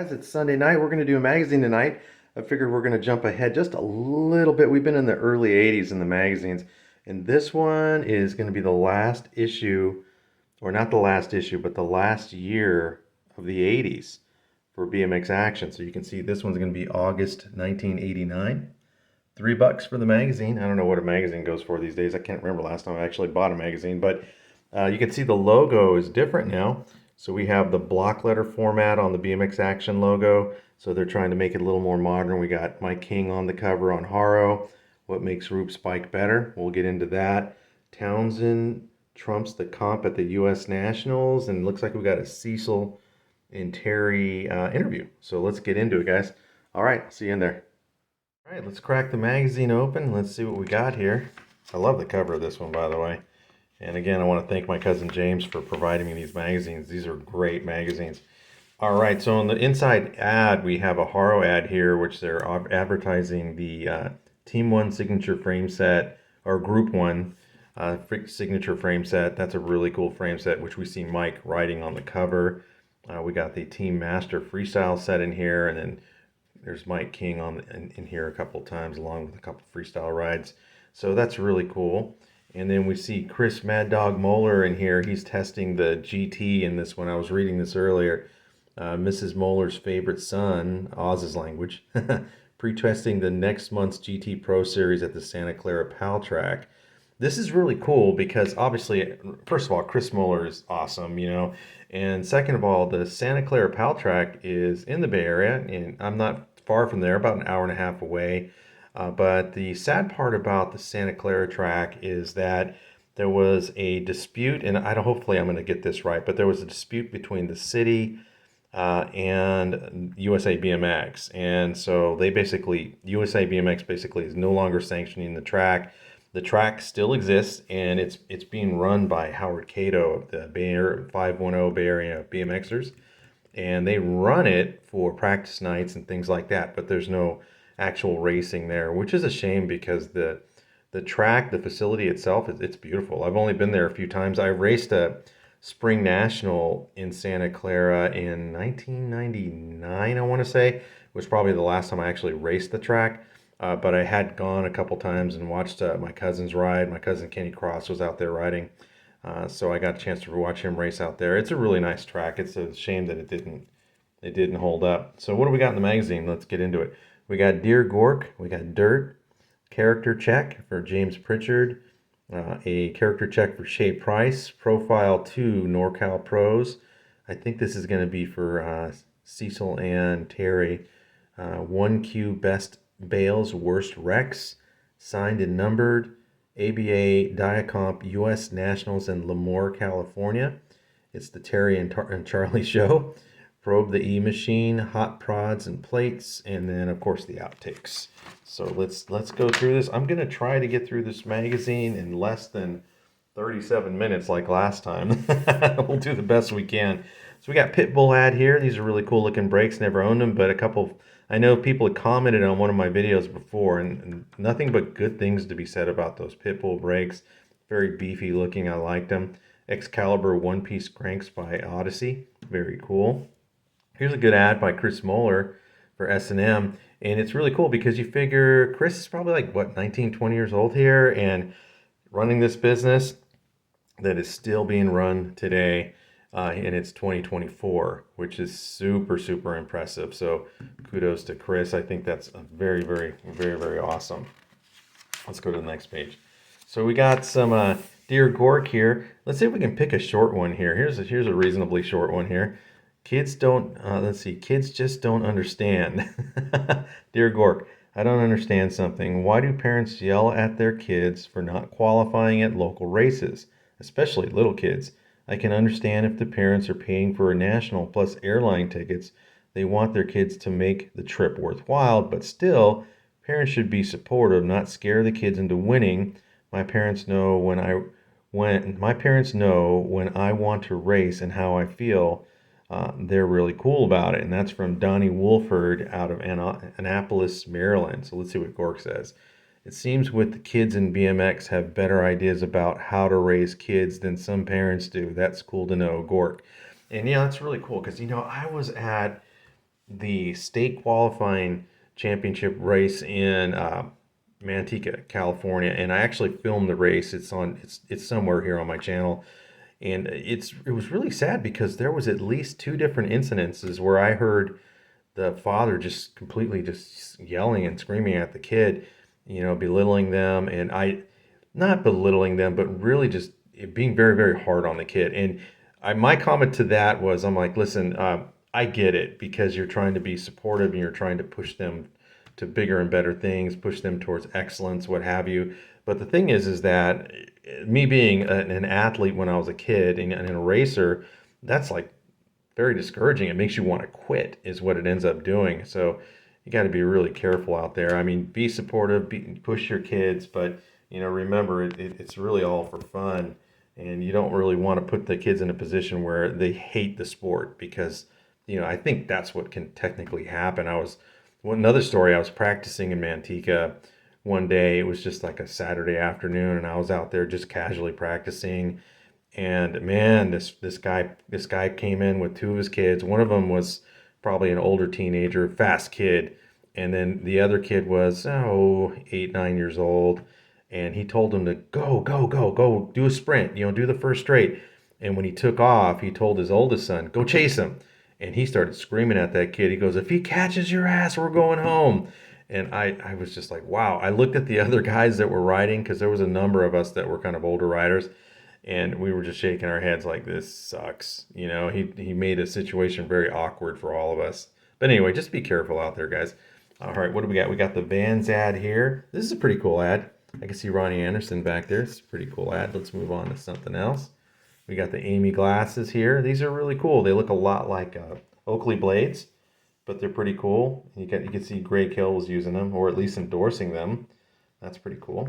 Guys, it's Sunday night. We're going to do a magazine tonight. I figured we're going to jump ahead just a little bit. We've been in the early 80s in the magazines, and this one is going to be the last issue, or not the last issue, but the last year of the 80s for BMX Action. So you can see this one's going to be August 1989. $3 for the magazine. I don't know what a magazine goes for these days. I can't remember last time I actually bought a magazine, but you can see the logo is different now. So we have the block letter format on the BMX Action logo. So they're trying to make it a little more modern. We got Mike King on the cover on Haro. What makes Roops Bike better? We'll get into that. Townsend trumps the comp at the U.S. Nationals, and it looks like we got a Cecil and Terry interview. So let's get into it, guys. All right, see you in there. All right, let's crack the magazine open. Let's see what we got here. I love the cover of this one, by the way. And again, I want to thank my cousin James for providing me these magazines. These are great magazines. All right, so on the inside ad, we have a Haro ad here, which they're advertising the Team 1 signature frame set, or Group 1 signature frame set. That's a really cool frame set, which we see Mike riding on the cover. We got the Team Master freestyle set in here, and then there's Mike King in here a couple times, along with a couple freestyle rides. So that's really cool. And then we see Chris Mad Dog Moeller in here. He's testing the GT in this one. I was reading this earlier. Mrs. Moeller's favorite son, Oz's language, pre-testing the next month's GT Pro Series at the Santa Clara Pal Track. This is really cool because obviously, first of all, Chris Moeller is awesome, you know. And second of all, the Santa Clara Pal Track is in the Bay Area, and I'm not far from there, about an hour and a half away. But the sad part about the Santa Clara track is that there was a dispute, and hopefully I'm going to get this right, but there was a dispute between the city and USA BMX. And so USA BMX basically is no longer sanctioning the track. The track still exists, and it's being run by Howard Cato of the 510 Bay Area BMXers. And they run it for practice nights and things like that, but there's no actual racing there, which is a shame because the track, the facility itself, it's beautiful. I've only been there a few times. I raced a Spring National in Santa Clara in 1999, I want to say. It was probably the last time I actually raced the track, but I had gone a couple times and watched my cousin's ride. My cousin Kenny Cross was out there riding, so I got a chance to watch him race out there. It's a really nice track. It's a shame that it didn't hold up. So what do we got in the magazine? Let's get into it. We got Dear Gork, we got Dirt, character check for James Pritchard, a character check for Shay Price, profile 2 NorCal Pros. I think this is going to be for Cecil and Terry. 1Q Best Bales, Worst Wrecks, signed and numbered, ABA Diacomp US Nationals in Lemoore, California. It's the Terry and Charlie show. Probe the E-Machine, hot prods and plates, and then of course the outtakes. So let's go through this. I'm gonna try to get through this magazine in less than 37 minutes like last time. We'll do the best we can. So we got Pitbull ad here. These are really cool looking brakes. Never owned them, but I know people had commented on one of my videos before, and nothing but good things to be said about those Pitbull brakes. Very beefy looking. I liked them. Excalibur one-piece cranks by Odyssey. Very cool. Here's a good ad by Chris Moeller for S&M, and it's really cool because you figure Chris is probably like, what, 19, 20 years old here, and running this business that is still being run today, and it's 2024, which is super, super impressive. So kudos to Chris. I think that's a very, very, very, very awesome. Let's go to the next page. So we got some Dear Gork here. Let's see if we can pick a short one here. Here's a reasonably short one here. Kids just don't understand. Dear Gork, I don't understand something. Why do parents yell at their kids for not qualifying at local races, especially little kids? I can understand if the parents are paying for a national plus airline tickets, they want their kids to make the trip worthwhile, but still, parents should be supportive, not scare the kids into winning. My parents know when I want to race and how I feel. They're really cool about it. And that's from Donnie Wolford out of Annapolis, Maryland. So let's see what Gork says. It seems with the kids in BMX have better ideas about how to raise kids than some parents do. That's cool to know, Gork. And yeah, that's really cool because, I was at the state qualifying championship race in Manteca, California, and I actually filmed the race. It's somewhere here on my channel, and it was really sad because there was at least two different incidences where I heard the father just completely just yelling and screaming at the kid, belittling them, and I not belittling them, but really just being very, very hard on the kid. And my comment to that was, I'm like, listen, I get it because you're trying to be supportive and you're trying to push them to bigger and better things, push them towards excellence, what have you. But the thing is that me being an athlete when I was a kid and a racer, that's like very discouraging. It makes you want to quit, is what it ends up doing. So you got to be really careful out there. I mean, be supportive, push your kids, but remember, it's really all for fun, and you don't really want to put the kids in a position where they hate the sport because, I think that's what can technically happen. Another story. I was practicing in Manteca one day. It was just like a Saturday afternoon, and I was out there just casually practicing, and man, this guy came in with two of his kids. One of them was probably an older teenager, fast kid, and then the other kid was 8, 9 years old. And he told him to go, go, go, go, do a sprint. Do the first straight. And when he took off, he told his oldest son, go chase him. And he started screaming at that kid. He goes, if he catches your ass, we're going home. And I was just like, wow. I looked at the other guys that were riding because there was a number of us that were kind of older riders, and we were just shaking our heads like, this sucks. He made a situation very awkward for all of us. But anyway, just be careful out there, guys. All right, what do we got? We got the Vans ad here. This is a pretty cool ad. I can see Ronnie Anderson back there. It's a pretty cool ad. Let's move on to something else. We got the Amy glasses here. These are really cool. They look a lot like Oakley blades, but they're pretty cool. You can see Greg Hill was using them, or at least endorsing them. That's pretty cool.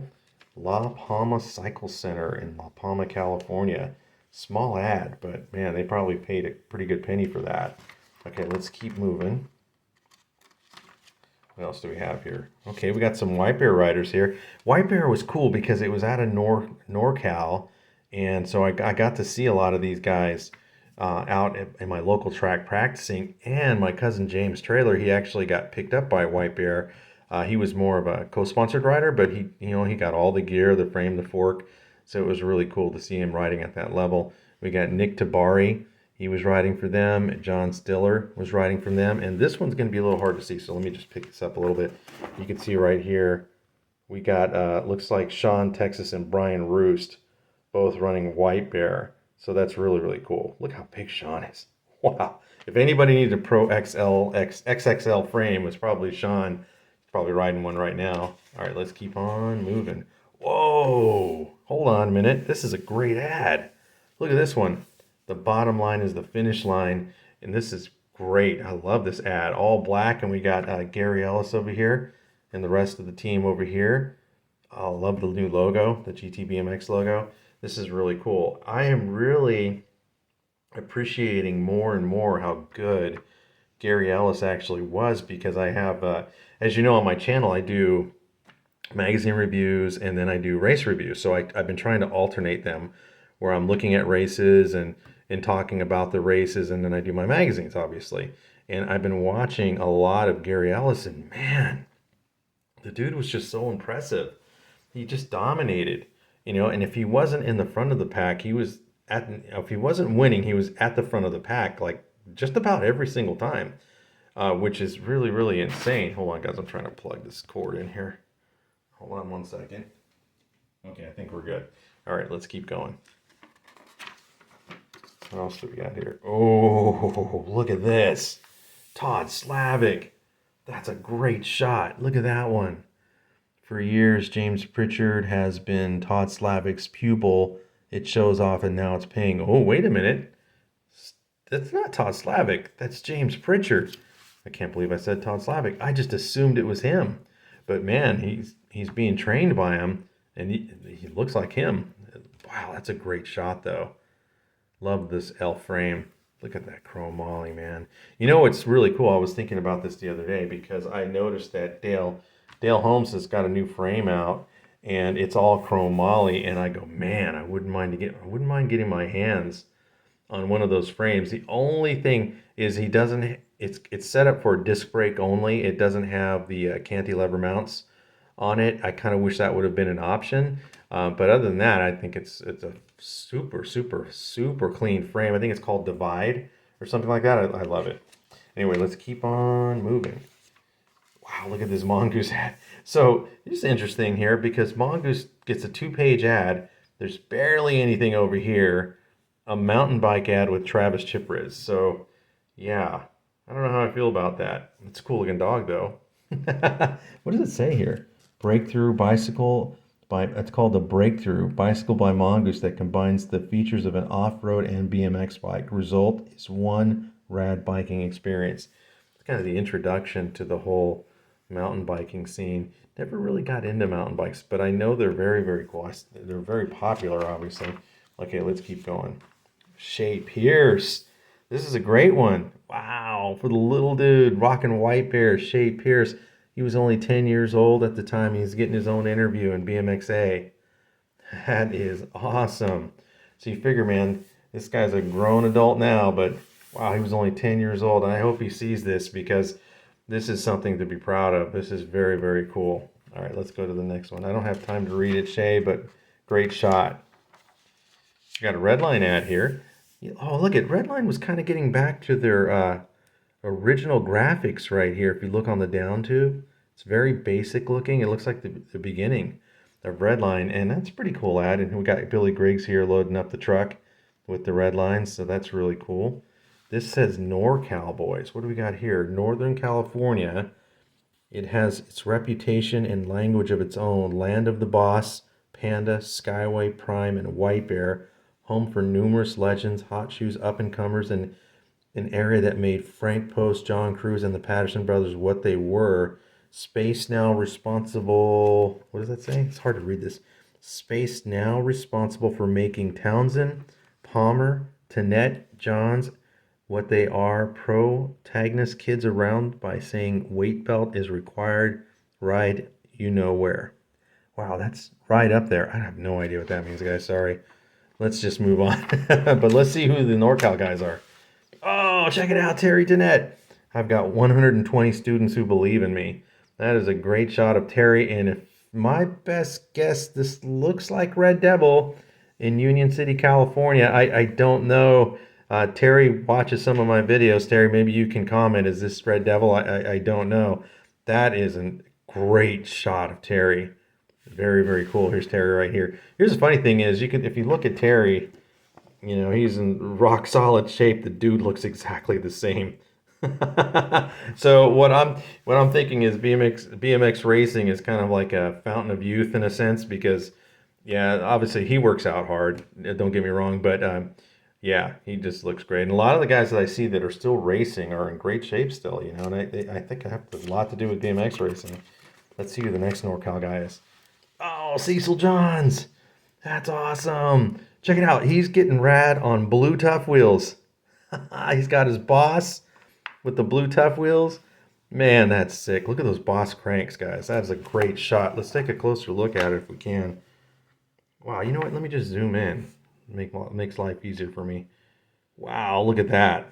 La Palma Cycle Center in La Palma, California. Small ad, but man, they probably paid a pretty good penny for that. Okay, let's keep moving. What else do we have here? Okay, we got some White Bear riders here. White Bear was cool because it was out of NorCal, and so I got to see a lot of these guys out in my local track practicing. And my cousin James Trailer, he actually got picked up by White Bear. He was more of a co-sponsored rider, but he got all the gear, the frame, the fork. So it was really cool to see him riding at that level. We got Nick Tabari. He was riding for them. John Stiller was riding from them. And this one's going to be a little hard to see, so let me just pick this up a little bit. You can see right here, we got, looks like Sean Texas and Brian Roost both running White Bear. So that's really, really cool. Look how big Sean is. Wow. If anybody needed a Pro XXL frame, it's probably Sean. He's probably riding one right now. All right, let's keep on moving. Whoa. Hold on a minute. This is a great ad. Look at this one. The bottom line is the finish line, and this is great. I love this ad. All black, and we got Gary Ellis over here and the rest of the team over here. I love the new logo, the GT BMX logo. This is really cool. I am really appreciating more and more how good Gary Ellis actually was, because I have, as you know, on my channel, I do magazine reviews and then I do race reviews. So I've been trying to alternate them where I'm looking at races and talking about the races, and then I do my magazines, obviously. And I've been watching a lot of Gary Ellis, and man, the dude was just so impressive. He just dominated, and if he wasn't in the front of the pack, if he wasn't winning, he was at the front of the pack, like just about every single time, which is really, really insane. Hold on, guys, I'm trying to plug this cord in here. Hold on one second. Okay, I think we're good. All right, let's keep going. What else do we got here? Oh, look at this. Todd Slavic. That's a great shot. Look at that one. For years, James Pritchard has been Todd Slavic's pupil. It shows off and now it's paying. Oh, wait a minute. That's not Todd Slavic. That's James Pritchard. I can't believe I said Todd Slavic. I just assumed it was him. But man, he's being trained by him, and he looks like him. Wow, that's a great shot, though. Love this L frame. Look at that chromoly, man. It's really cool. I was thinking about this the other day because I noticed that Dale Holmes has got a new frame out, and it's all chromoly. And I go, man, I wouldn't mind getting my hands on one of those frames. The only thing is he doesn't it's set up for disc brake only. It doesn't have the cantilever mounts on it. I kind of wish that would have been an option. But other than that, I think it's a super clean frame. I think it's called Divide or something like that. I love it. Anyway, let's keep on moving. Wow, look at this Mongoose ad. So it's interesting here because Mongoose gets a 2-page ad. There's barely anything over here. A mountain bike ad with Travis Chipriz. So yeah, I don't know how I feel about that. It's a cool looking dog though. What does it say here? Breakthrough bicycle by, it's called the Breakthrough Bicycle by Mongoose that combines the features of an off-road and BMX bike. Result is one rad biking experience. It's kind of the introduction to the whole mountain biking scene. Never really got into mountain bikes, but I know they're very cool. They're very popular, obviously. Okay, let's keep going. Shea Pierce. This is a great one. Wow, for the little dude rocking white bear, Shea Pierce. He was only 10 years old at the time. He was getting his own interview in BMXA. That is awesome. So you figure, man, this guy's a grown adult now, but wow, he was only 10 years old. And I hope he sees this because this is something to be proud of. This is very cool. All right, let's go to the next one. I don't have time to read it, Shay, but great shot. You got a Redline ad here. Oh, look at Redline was kind of getting back to their original graphics right here. If you look on the down tube, it's very basic looking. It looks like the beginning of Redline, and that's a pretty cool ad. And we got Billy Griggs here loading up the truck with the red lines, so that's really cool. This says NorCal Boys. What do we got here? Northern California. It has its reputation and language of its own. Land of the Boss, Panda, Skyway, Prime, and White Bear. Home for numerous legends, hot shoes, up-and-comers, and an area that made Frank Post, John Cruz, and the Patterson brothers what they were. Space Now responsible... What does that say? It's hard to read this. Space Now responsible for making Townsend, Palmer, Tannett, Johns what they are. Protagonist kids around by saying weight belt is required. Ride you know where. Wow, that's right up there. I have no idea what that means, guys. Sorry. Let's just move on. But let's see who the NorCal guys are. Oh, check it out, Terry Tannett. I've got 120 students who believe in me. That is a great shot of Terry. And if my best guess, this looks like Red Devil in Union City, California. I don't know. Terry watches some of my videos. Terry, maybe you can comment. Is this Red Devil? I don't know. That is a great shot of Terry. Very cool. Here's Terry right here. Here's the funny thing is, you can, if you look at Terry, you know, he's in rock solid shape. The dude looks exactly the same. So what I'm thinking is BMX racing is kind of like a fountain of youth in a sense, because yeah, obviously he works out hard. Don't get me wrong, but yeah, he just looks great. And a lot of the guys that I see that are still racing are in great shape still, you know. And I think I have a lot to do with BMX racing. Let's see who the next NorCal guy is. Oh, Cecil Johns. That's awesome. Check it out. He's getting rad on blue tough wheels. He's got his Boss with the blue tough wheels. Man, that's sick. Look at those Boss cranks, guys. That is a great shot. Let's take a closer look at it if we can. Wow, you know what? Let me just zoom in. Makes life easier for me. Wow, look at that.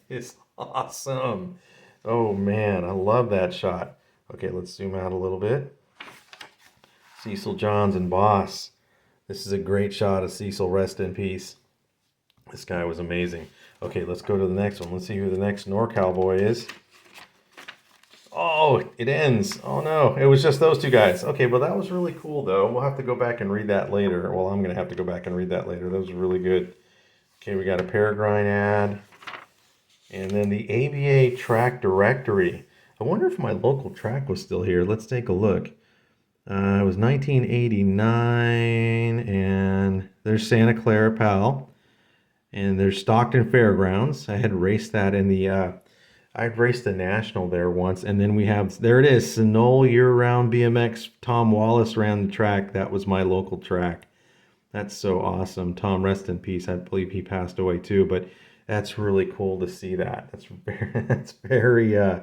It's awesome. Oh, man, I love that shot. Okay, let's zoom out a little bit. Cecil Johns and Boss. This is a great shot of Cecil. Rest in peace. This guy was amazing. Okay, let's go to the next one. Let's see who the next NorCal boy is. Oh, it ends. Oh no, it was just those two guys. Okay, well that was really cool though. We'll have to go back and read that later. Well, I'm going to have to go back and read that later. That was really good. Okay, we got a Peregrine ad. And then the ABA track directory. I wonder if my local track was still here. Let's take a look. It was 1989, and there's Santa Clara, Pal, and there's Stockton Fairgrounds. I had raced that in the, I'd raced the National there once, and then we have, there it is, Sunol Year-Round BMX. Tom Wallace ran the track. That was my local track. That's so awesome. Tom, rest in peace. I believe he passed away too, but that's really cool to see that. That's very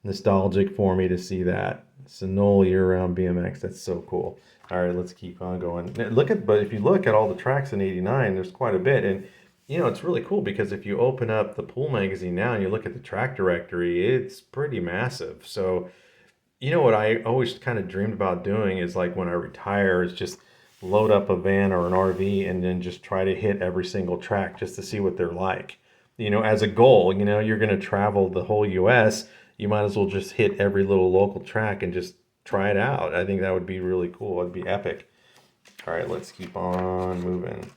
nostalgic for me to see that. Sunol Year-Round BMX. That's so cool. All right, let's keep on going. But if you look at all the tracks in '89, there's quite a bit. And it's really cool because if you open up the pool magazine now and you look at the track directory, it's pretty massive. So, what I always kind of dreamed about doing is like when I retire, is just load up a van or an RV and then just try to hit every single track just to see what they're like. As a goal, you're going to travel the whole US, you might as well just hit every little local track and just try it out. I think that would be really cool. It'd be epic. All right, let's keep on moving.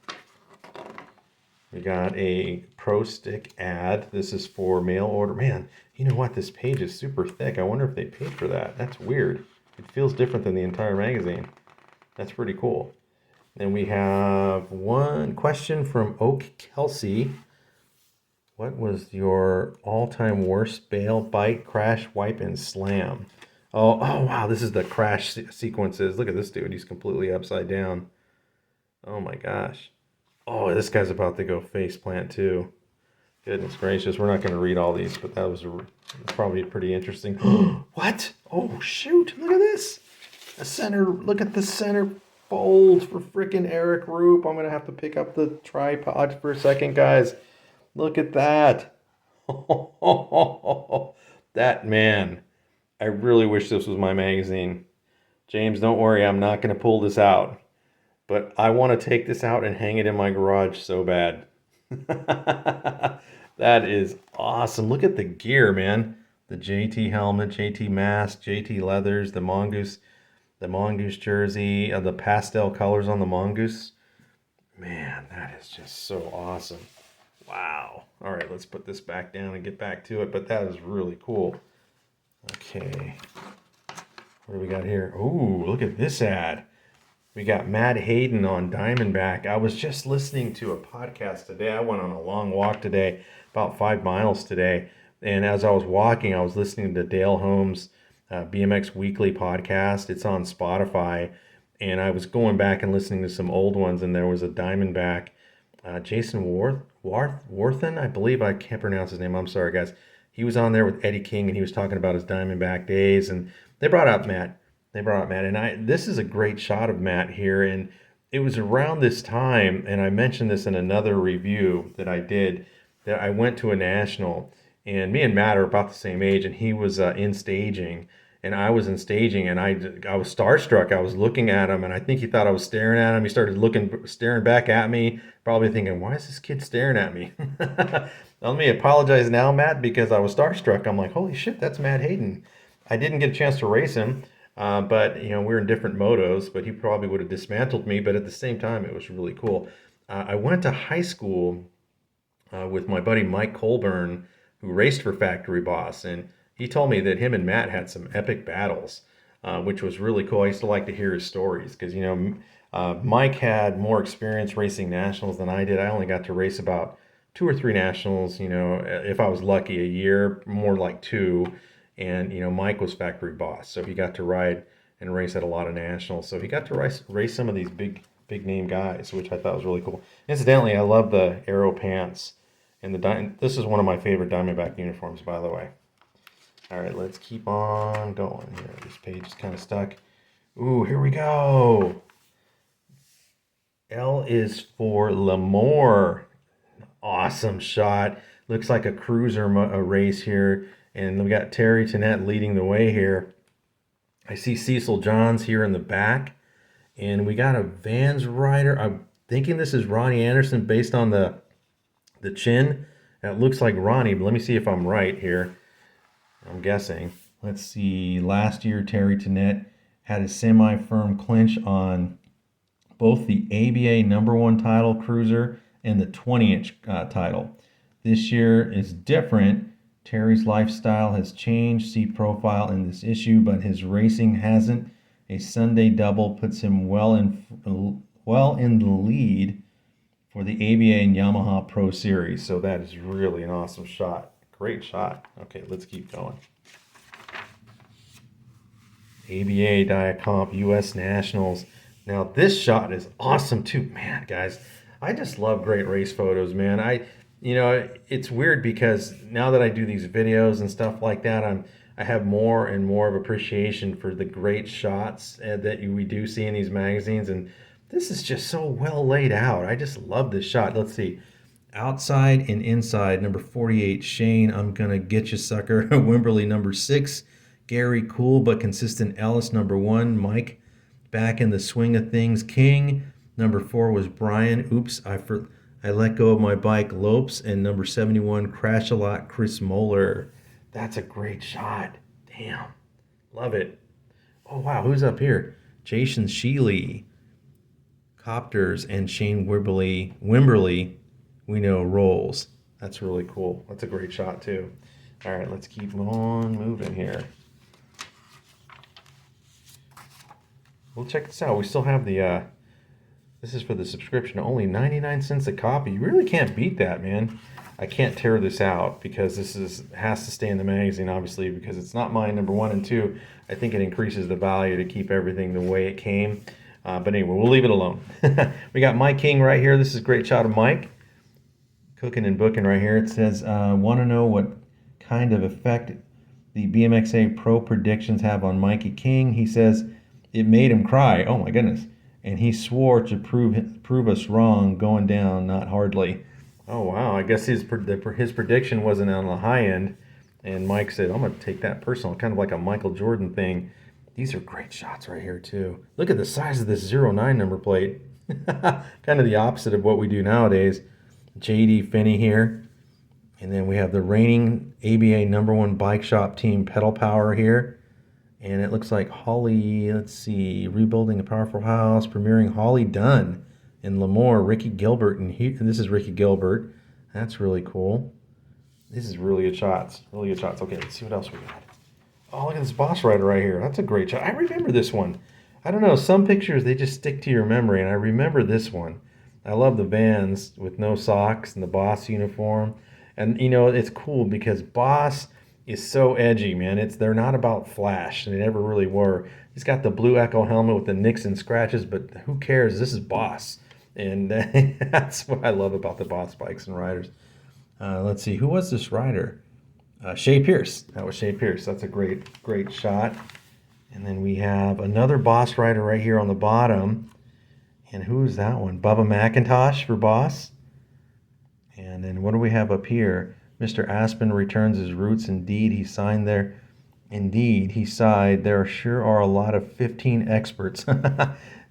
We got a Pro Stick ad. This is for mail order. Man, you know what? This page is super thick. I wonder if they paid for that. That's weird. It feels different than the entire magazine. That's pretty cool. Then we have one question from Oak Kelsey. What was your all-time worst bail, bite, crash, wipe, and slam? Oh, wow. This is the crash sequences. Look at this dude. He's completely upside down. Oh, my gosh. Oh, this guy's about to go face plant too. Goodness gracious, we're not going to read all these, but that was probably pretty interesting. What? Oh, shoot. Look at this. Look at the center fold for frickin' Eric Roop. I'm going to have to pick up the tripod for a second, guys. Look at that. That man. I really wish this was my magazine. James, don't worry. I'm not going to pull this out. But I want to take this out and hang it in my garage so bad. That is awesome. Look at the gear, man. The JT helmet, JT mask, JT leathers, the mongoose jersey, the pastel colors on the mongoose. Man, that is just so awesome. Wow. All right, let's put this back down and get back to it. But that is really cool. Okay. What do we got here? Ooh, look at this ad. We got Matt Hayden on Diamondback. I was just listening to a podcast today. I went on a long walk today, about 5 miles today. And as I was walking, I was listening to Dale Holmes' BMX Weekly podcast. It's on Spotify. And I was going back and listening to some old ones, and there was a Diamondback. Jason Warthen, I believe. I can't pronounce his name. I'm sorry, guys. He was on there with Eddie King, and he was talking about his Diamondback days. And they brought up Matt. And this is a great shot of Matt here, and it was around this time, and I mentioned this in another review that I did, that I went to a national, and me and Matt are about the same age, and he was in staging, and I was in staging, and I was starstruck. I was looking at him, and I think he thought I was staring at him. He started staring back at me, probably thinking, why is this kid staring at me? Let me apologize now, Matt, because I was starstruck. I'm like, holy shit, that's Matt Hayden. I didn't get a chance to race him. But we're in different motos, but he probably would have dismantled me. But at the same time, it was really cool. I went to high school with my buddy Mike Colburn, who raced for Factory Boss, and he told me that him and Matt had some epic battles, which was really cool. I used to like to hear his stories because Mike had more experience racing nationals than I did. I only got to race about 2 or 3 nationals. If I was lucky, a year, more like 2. And, Mike was Factory Boss, so he got to ride and race at a lot of nationals. So he got to race some of these big name guys, which I thought was really cool. Incidentally, I love the Aero pants. And this is one of my favorite Diamondback uniforms, by the way. All right, let's keep on going here. This page is kind of stuck. Ooh, here we go. L is for Lemoore. Awesome shot. Looks like a cruiser a race here. And we got Terry Tennant leading the way here. I see Cecil Johns here in the back. And we got a Vans rider. I'm thinking this is Ronnie Anderson based on the chin. It looks like Ronnie, but let me see if I'm right here. I'm guessing. Let's see. Last year, Terry Tennant had a semi-firm clinch on both the ABA #1 title cruiser and the 20-inch title. This year is different. Terry's lifestyle has changed. See profile in this issue, but his racing hasn't. A Sunday double puts him well in the lead for the ABA and Yamaha Pro Series. So that is really an awesome shot. Great shot. Okay, let's keep going. ABA Diacomp US Nationals. Now this shot is awesome too. Man, guys, I just love great race photos, man. It's weird because now that I do these videos and stuff like that, I have more and more of appreciation for the great shots that we do see in these magazines, and this is just so well laid out. I just love this shot. Let's see. Outside and inside, number 48, Shane, I'm going to get you, sucker. Wimberly, number 6. Gary, cool but consistent. Ellis, number 1. Mike, back in the swing of things. King, number 4 was Brian. Oops, I let go of my bike. Lopes, and number 71, Crash a Lot, Chris Moeller. That's a great shot. Damn. Love it. Oh, wow. Who's up here? Jason Sheely, Copters, and Shane Wimberly, we know, rolls. That's really cool. That's a great shot, too. All right, let's keep on moving here. Well, check this out. We still have the, this is for the subscription, only 99 cents a copy. You really can't beat that, man. I can't tear this out because this has to stay in the magazine, obviously, because it's not mine, number 1, and 2. I think it increases the value to keep everything the way it came. But anyway, we'll leave it alone. We got Mike King right here. This is a great shot of Mike. Cooking and booking right here. It says, want to know what kind of effect the BMXA Pro predictions have on Mikey King. He says, it made him cry. Oh, my goodness. And he swore to prove us wrong, going down, not hardly. Oh, wow. I guess his prediction wasn't on the high end. And Mike said, I'm going to take that personal, kind of like a Michael Jordan thing. These are great shots right here, too. Look at the size of this 09 number plate. Kind of the opposite of what we do nowadays. J.D. Finney here. And then we have the reigning ABA number 1 bike shop team, Pedal Power, here. And it looks like Holly, let's see, Rebuilding a Powerful House, premiering Holly Dunn in Lemoore, Ricky Gilbert, and this is Ricky Gilbert. That's really cool. This is really good shots. Really good shots. Okay, let's see what else we got. Oh, look at this Boss Rider right here. That's a great shot. I remember this one. I don't know, some pictures, they just stick to your memory, and I remember this one. I love the Vans with no socks and the Boss uniform. And, you know, it's cool because Boss is so edgy, man. They're not about flash, and they never really were. He's got the blue Echo helmet with the nicks and scratches, but who cares? This is Boss. And that's what I love about the Boss bikes and riders. Let's see, who was this rider? Shea Pierce. That was Shea Pierce. That's a great, great shot. And then we have another Boss rider right here on the bottom. And who is that one? Bubba McIntosh for Boss. And then what do we have up here? Mr. Aspen returns his roots. Indeed, he signed there. Indeed, he sighed. There sure are a lot of 15 experts.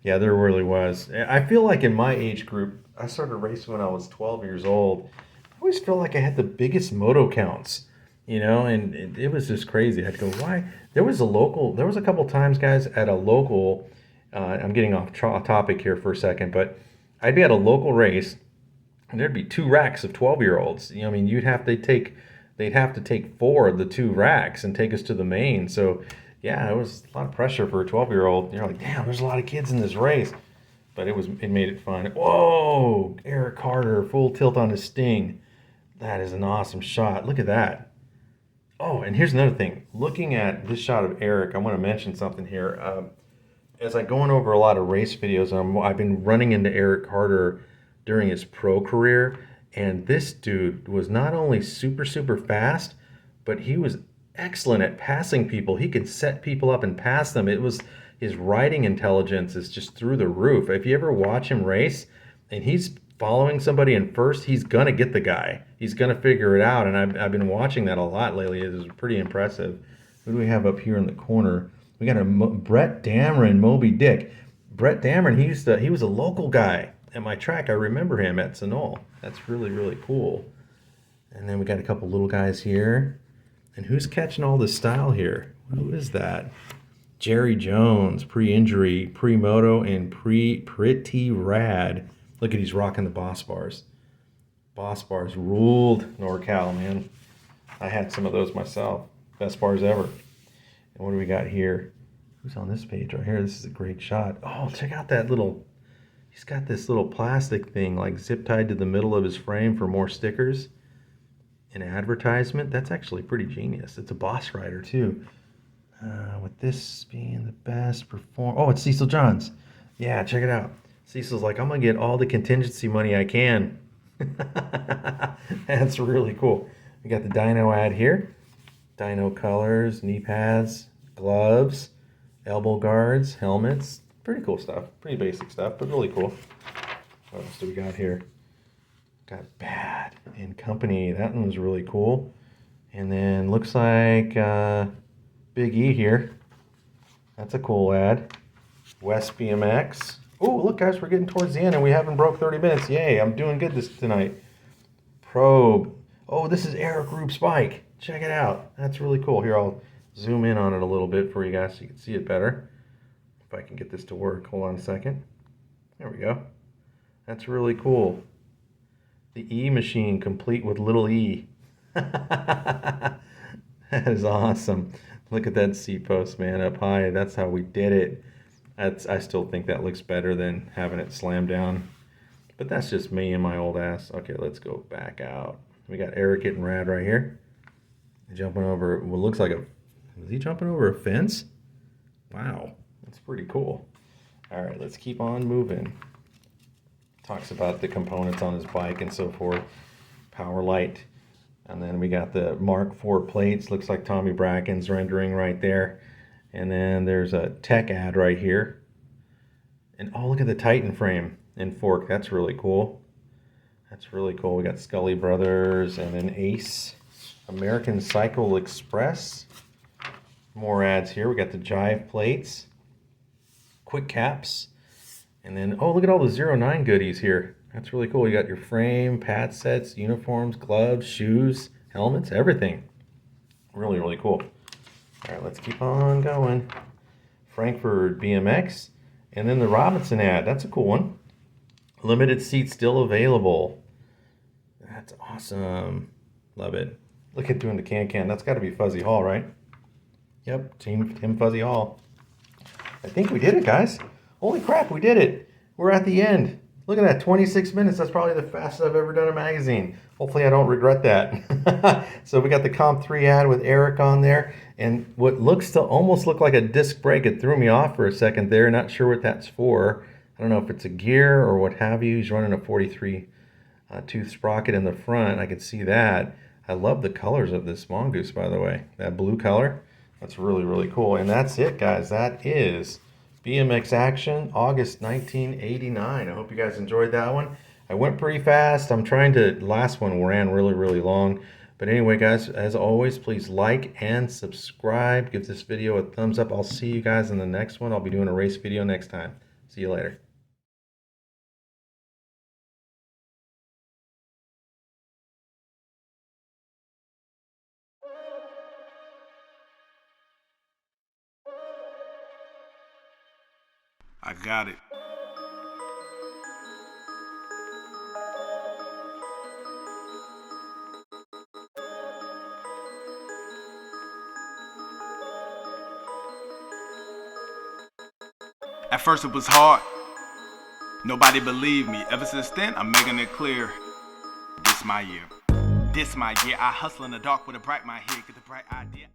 Yeah, there really was. I feel like in my age group, I started racing when I was 12 years old. I always felt like I had the biggest moto counts, you know, and it was just crazy. I'd go, why? There was a couple times, guys, at a local, I'm getting off topic here for a second, but I'd be at a local race, and there'd be 2 racks of 12-year-olds. You know, I mean, they'd have to take 4 of the 2 racks and take us to the main. So, yeah, it was a lot of pressure for a 12-year-old. You're like, damn, there's a lot of kids in this race. But it made it fun. Whoa, Eric Carter, full tilt on his Sting. That is an awesome shot. Look at that. Oh, and here's another thing. Looking at this shot of Eric, I want to mention something here. As I'm going over a lot of race videos, I've been running into Eric Carter during his pro career, and this dude was not only super, super fast, but he was excellent at passing people. He could set people up and pass them. His riding intelligence is just through the roof. If you ever watch him race, and he's following somebody in first, he's gonna get the guy. He's gonna figure it out, and I've been watching that a lot lately. It was pretty impressive. Who do we have up here in the corner? We got a Brett Dameron, Moby Dick. Brett Dameron, he was a local guy at my track. I remember him at Sonol. That's really, really cool. And then we got a couple little guys here. And who's catching all this style here? Who is that? Jerry Jones, pre-injury, pre-moto, and pretty rad. Look at, he's rocking the Boss bars. Boss bars ruled NorCal, man. I had some of those myself. Best bars ever. And what do we got here? Who's on this page right here? This is a great shot. Oh, check out that little, he's got this little plastic thing like zip tied to the middle of his frame for more stickers. An advertisement. That's actually pretty genius. It's a Boss rider too. With this being the best perform. Oh, it's Cecil Johns. Yeah, check it out. Cecil's like, I'm gonna get all the contingency money I can. That's really cool. We got the dyno ad here. Dyno colors, knee pads, gloves, elbow guards, helmets. Pretty cool stuff. Pretty basic stuff, but really cool. What else do we got here? Got Bad and Company. That one was really cool. And then looks like Big E here. That's a cool ad. West BMX. Oh, look, guys, we're getting towards the end and we haven't broke 30 minutes. Yay, I'm doing good this tonight. Probe. Oh, this is Eric Roop's bike. Check it out. That's really cool. Here, I'll zoom in on it a little bit for you guys so you can see it better. If I can get this to work. Hold on a second. There we go. That's really cool. The E machine complete with little E. That is awesome. Look at that seat post, man, up high. That's how we did it. I still think that looks better than having it slam down. But that's just me and my old ass. Okay, let's go back out. We got Eric getting rad right here. Jumping over what looks like is he jumping over a fence? Wow, that's pretty cool. All right, let's keep on moving. Talks about the components on his bike and so forth. Power light. And then we got the Mark IV plates. Looks like Tommy Bracken's rendering right there. And then there's a tech ad right here. And oh, look at the Titan frame and fork. That's really cool. That's really cool. We got Scully Brothers and then Ace. American Cycle Express. More ads here. We got the Jive plates. Quick caps. And then, oh, look at all the 09 goodies here. That's really cool. You got your frame, pad sets, uniforms, gloves, shoes, helmets, everything. Really, really cool. All right, let's keep on going. Frankfurt BMX. And then the Robinson ad. That's a cool one. Limited seats still available. That's awesome. Love it. Look at doing the can-can. That's got to be Fuzzy Hall, right? Yep, Tim Fuzzy Hall. I think we did it, guys. Holy crap, we did it. We're at the end. Look at that, 26 minutes. That's probably the fastest I've ever done a magazine. Hopefully I don't regret that. So we got the Comp 3 ad with Eric on there. And what looks to almost look like a disc brake. It threw me off for a second there. Not sure what that's for. I don't know if it's a gear or what have you. He's running a 43 tooth sprocket in the front. I could see that. I love the colors of this mongoose, by the way. That blue color. That's really, really cool. And that's it, guys. That is BMX Action, August 1989. I hope you guys enjoyed that one. I went pretty fast. Last one ran really, really long. But anyway, guys, as always, please like and subscribe. Give this video a thumbs up. I'll see you guys in the next one. I'll be doing a race video next time. See you later. I got it. At first it was hard. Nobody believed me. Ever since then, I'm making it clear. This my year. This my year. I hustle in the dark with a bright my head. Get the bright idea.